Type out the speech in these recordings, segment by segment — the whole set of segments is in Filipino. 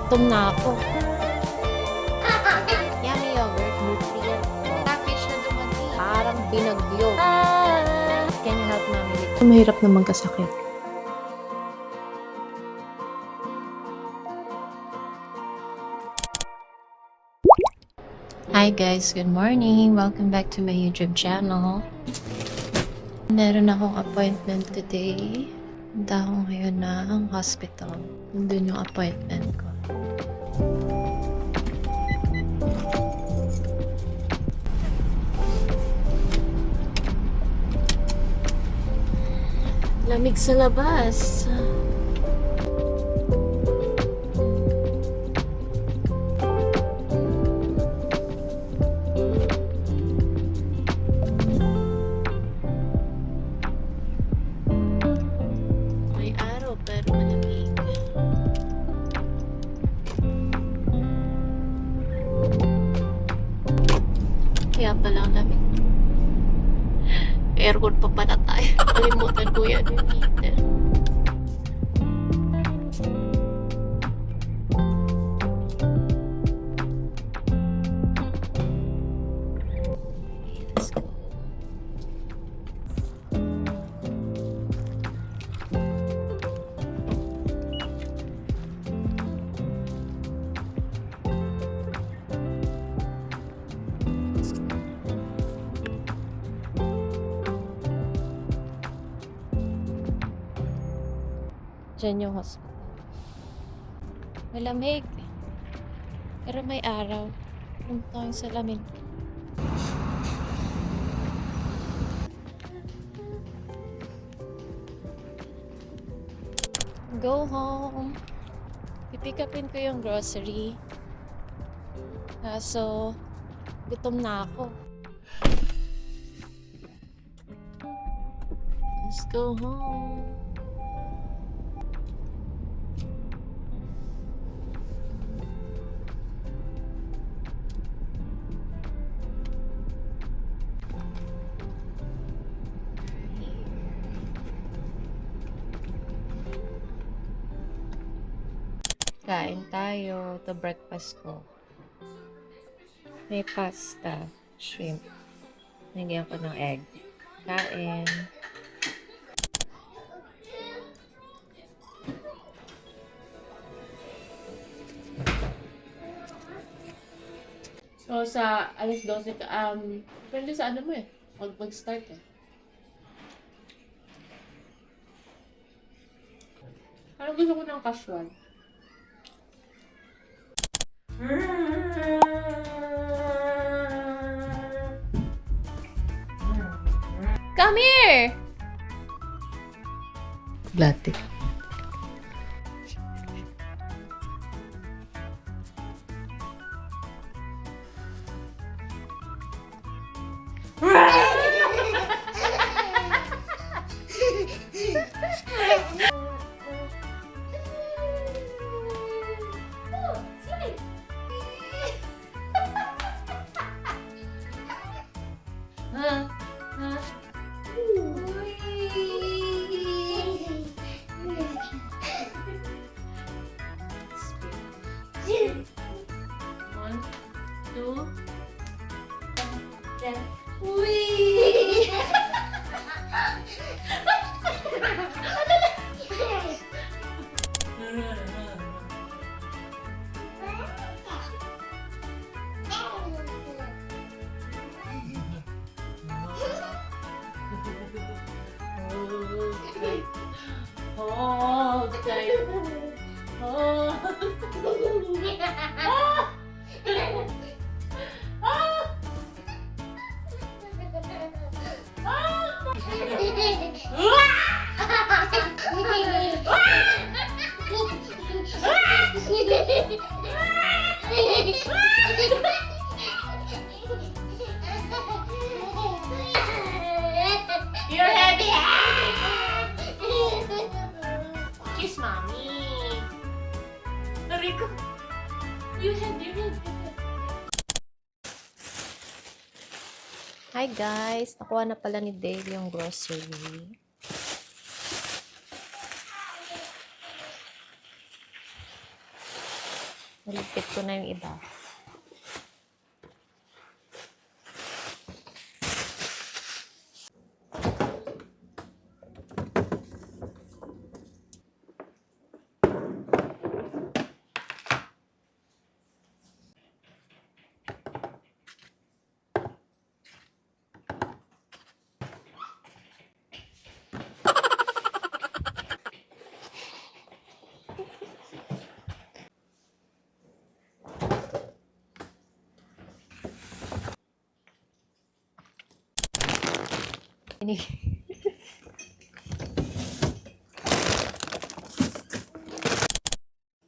Gutom na ako. Yummy yogurt, nutrient. Package na dumating. Parang binagyo. Can you help mami? Mahirap na magkasakit. Hi guys, good morning. Welcome back to my YouTube channel. Meron akong appointment today. Punta ako ngayon ng hospital. Nandun yung appointment ko. Lamig sa labas. May araw pero malamig. Kaya pala ang lamig. Aircon pa pala tayo. Kalimutan ko yan yung heater. Let's go. Diyan yung hospital. Malamig. Pero may araw. Punta tayo sa lamig. Go home. Pipick upin ko yung grocery. So, gutom na ako. Let's go home. Kain tayo. Ito breakfast ko. May pasta, shrimp. Nagyan ko ng egg. Kain. So, sa alas 12 ka, depende sa ano mo eh. Mag-start eh. Parang gusto ko ng casual. Come here! Latte. One, two, then, wee! Hold tight. Hold. You're heavy. Kiss mommy. Rico. You heavy. Hi guys, nakuha na pala ni Dave yung grocery. Nalipit ko na yung iba.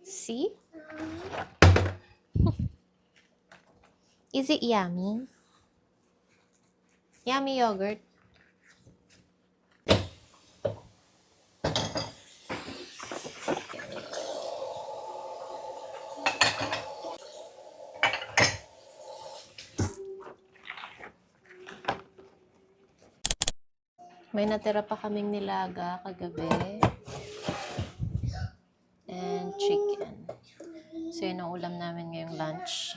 See? Is it yummy? Yummy yogurt? May natira pa kaming nilaga kagabi. And chicken. So, yun ang ulam namin ngayong lunch.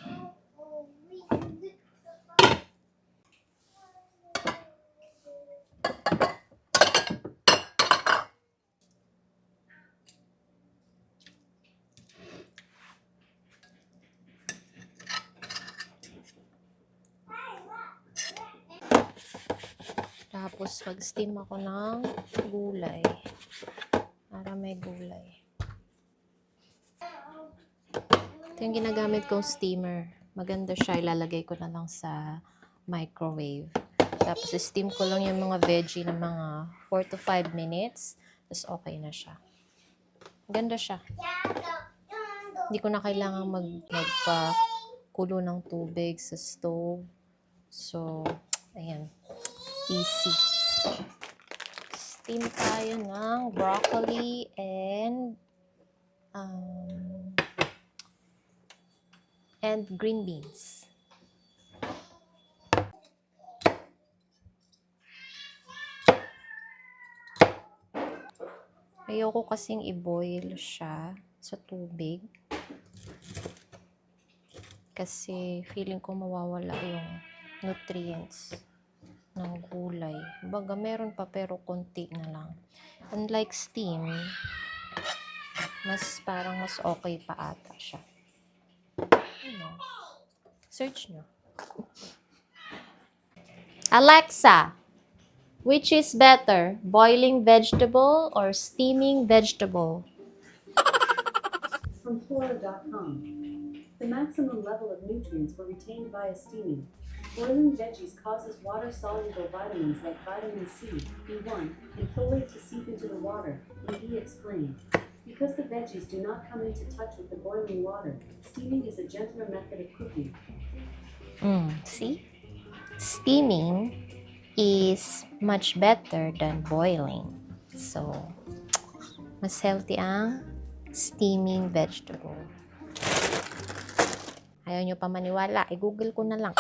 Tapos, mag-steam ako ng gulay. Para may gulay. Ito yung ginagamit kong steamer. Maganda siya. Ilalagay ko na lang sa microwave. Tapos, steam ko lang yung mga veggie na mga 4 to 5 minutes. Tapos, okay na siya. Ganda siya. Hindi ko na kailangan magpakulo ng tubig sa stove. So, ayan. Easy. Steam tayo ng broccoli and green beans. Ayoko kasing i-boil siya sa tubig. Kasi feeling ko mawawala yung nutrients ng gulay. Baga meron pa pero konti na lang. Unlike steam, parang mas okay pa ata siya. Ano? Search nyo. Alexa, which is better, boiling vegetable or steaming vegetable? From Flora.com. The maximum level of nutrients were retained via steaming. Boiling veggies causes water-soluble vitamins like vitamin C, B1, and folate to seep into the water, Lee explained. Because the veggies do not come into touch with the boiling water, steaming is a gentler method of cooking. See? Steaming is much better than boiling. So, mas healthy ang steaming vegetable. Ayaw nyo pa maniwala, i-google ko na lang.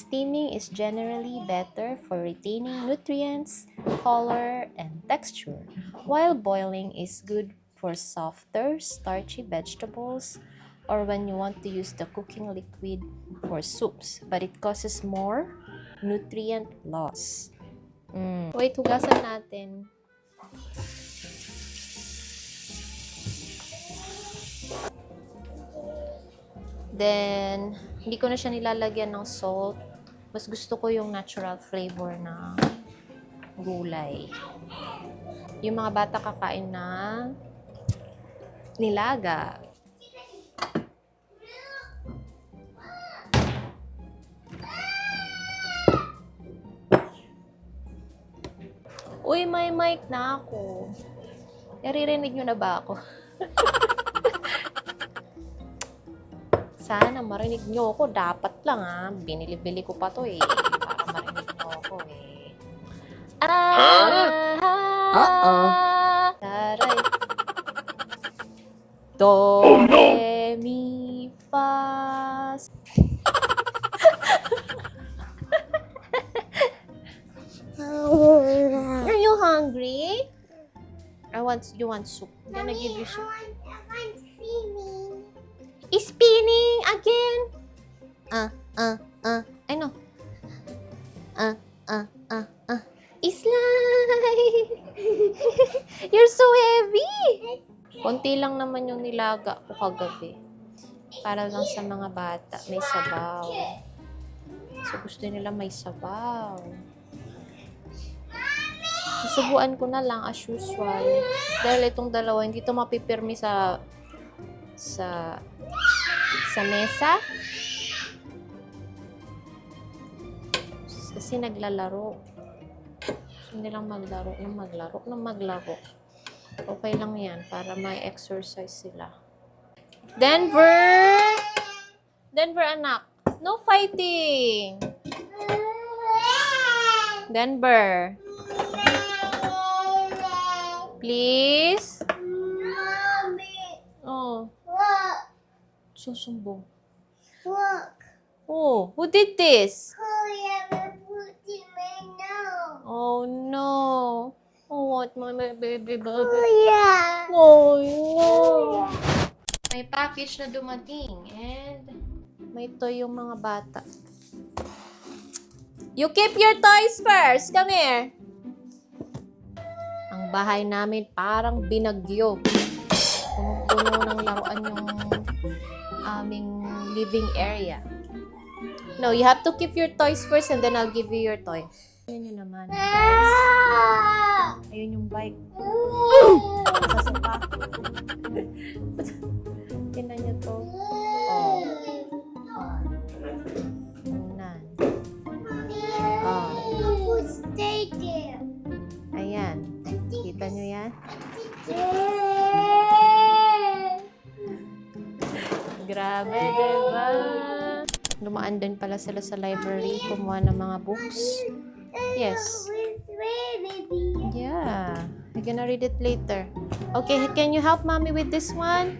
Steaming is generally better for retaining nutrients, color, and texture, while boiling is good for softer, starchy vegetables or when you want to use the cooking liquid for soups, but it causes more nutrient loss. Wait, hugasan natin. Then, hindi ko na siya nilalagyan ng salt. Mas gusto ko yung natural flavor ng gulay. Yung mga bata kakain ng nilaga. Uy, may mic na ako. Naririnig nyo na ba ako? Sana marinig nyo ako. Dapat lang binili-bili ko pa to para marinig nyo ako Taray. Do, re, mi, fa. Are you hungry? You want soup. I'm gonna give you soup. I want creamy. Spinning again. I know. Slide. You're so heavy. Konti lang naman yung nilaga ko kagabi. Para lang sa mga bata. May sabaw. So, gusto nila may sabaw. Susubuan ko na lang as usual. Dahil itong dalawa, hindi to mapipirmi sa mesa. Kasi naglalaro. Gusto nilang maglaro. Okay lang yan para may exercise sila. Denver! Denver, anak. No fighting! Denver. Please? Oh. Susumbong. Oh, who did this? Oh no. Oh, what my baby. Oh no. May package na dumating and may toy yung mga bata. You keep your toys first. Come here. Ang bahay namin parang binagyo. Puno ng laruan yung aming living area. No, you have to keep your toys first and then I'll give you your toy. Ayun yun naman. Ayun yung bike. Sasapa. Tingnan nyo to. Oh. Tingnan. Stay there. Ayan. Kita nyo yan? Grabe, diba? Dumaan din pala sila sa library, kumuha ng mga books. Yes. Yeah. I'm gonna read it later. Okay, can you help mommy with this one?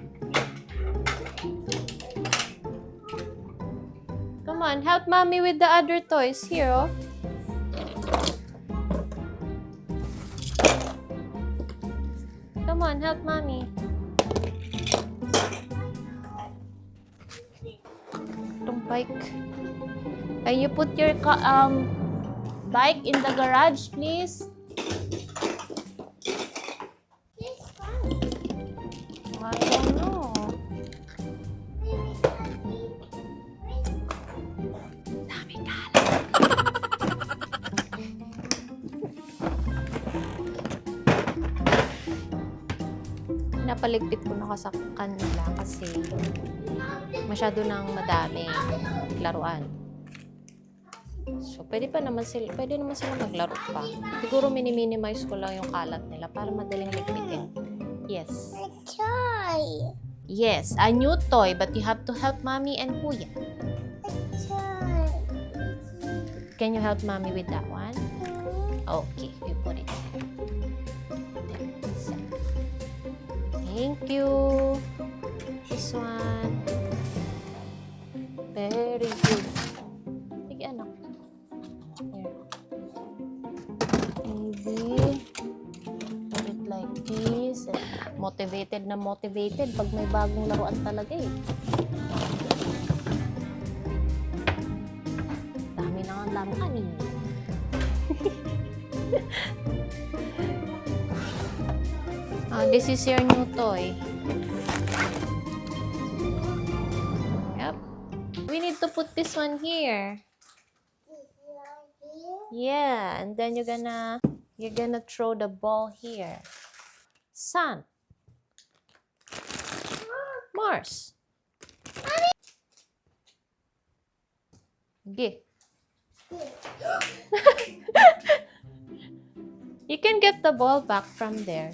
Come on, help mommy with the other toys. Here, oh. Come on, help mommy. Itong bike. Can you put your bike in the garage, please? I don't know. Dami kalat. Napaligpit ko na sa kanila kasi masyado nang madami laruan. So, pwede naman sila maglaro pa. Siguro minimize ko lang yung kalat nila para madaling ligpitin. Yes. A toy. Yes, a new toy, but you have to help mommy and kuya. A toy. Can you help mommy with that one? Okay, we put it there. Thank you. This one. Very good. Sige, anak. Here. Maybe put it like this. Motivated na motivated pag may bagong laruan talaga eh. Dami na ang laruan eh. This is your new toy. Yep. We need to put this one here. Yeah, and then you're gonna throw the ball here. Sun. Mars. Okay. You can get the ball back from there.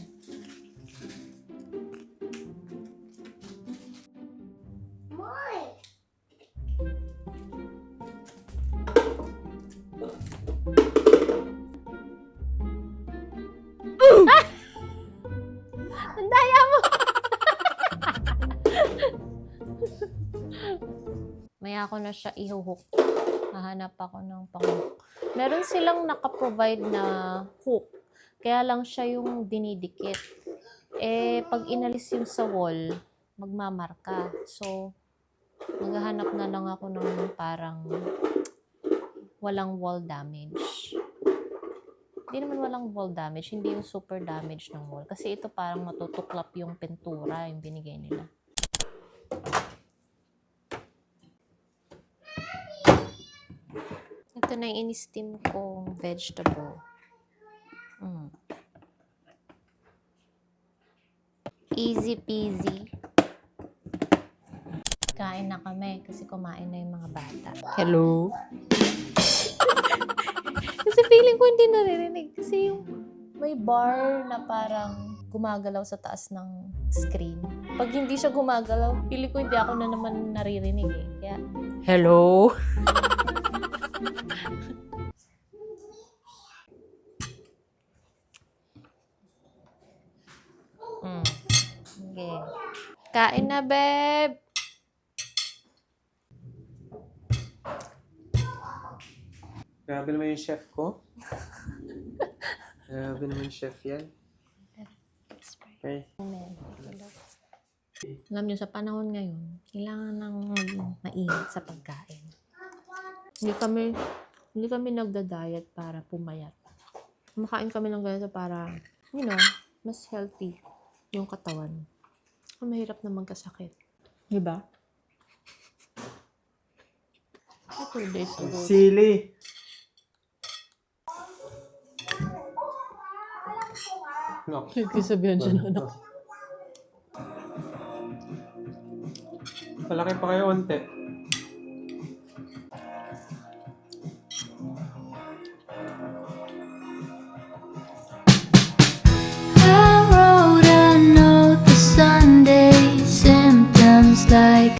Ang daya mo! Maya ako na siya ihuhook. Hahanap ako ng pang-hook. Meron silang nakaprovide na hook. Kaya lang siya yung dinidikit. Eh, pag inalis yun sa wall, magmamarka. So, Maghahanap na lang ako ng parang walang wall damage. Hindi naman walang wall damage, hindi yung super damage ng wall. Kasi ito parang matutuklap yung pintura yung binigay nila. Ito na yung in-steam kong vegetable. Easy peasy. Kain na kami kasi kumain na yung mga bata. Hello? Kasi feeling ko hindi naririnig. Kasi yung may bar na parang gumagalaw sa taas ng screen. Pag hindi siya gumagalaw, feeling ko hindi ako na naman naririnig eh. Kaya, hello? Okay. Kain na, babe! Grabe naman yung chef ko. Grabe naman yung chef yan. Okay. Alam niyo, sa panahon ngayon, kailangan ng mainit sa pagkain. Hindi kami nagda-diet para pumayat. Kumakain kami ng ganito para, mas healthy yung katawan. Mahirap na magkasakit. Diba? 2 days ago. Sili! No. Sabihan siya na anak. Malaki pa kayo onte. I wrote a note the Sunday symptoms like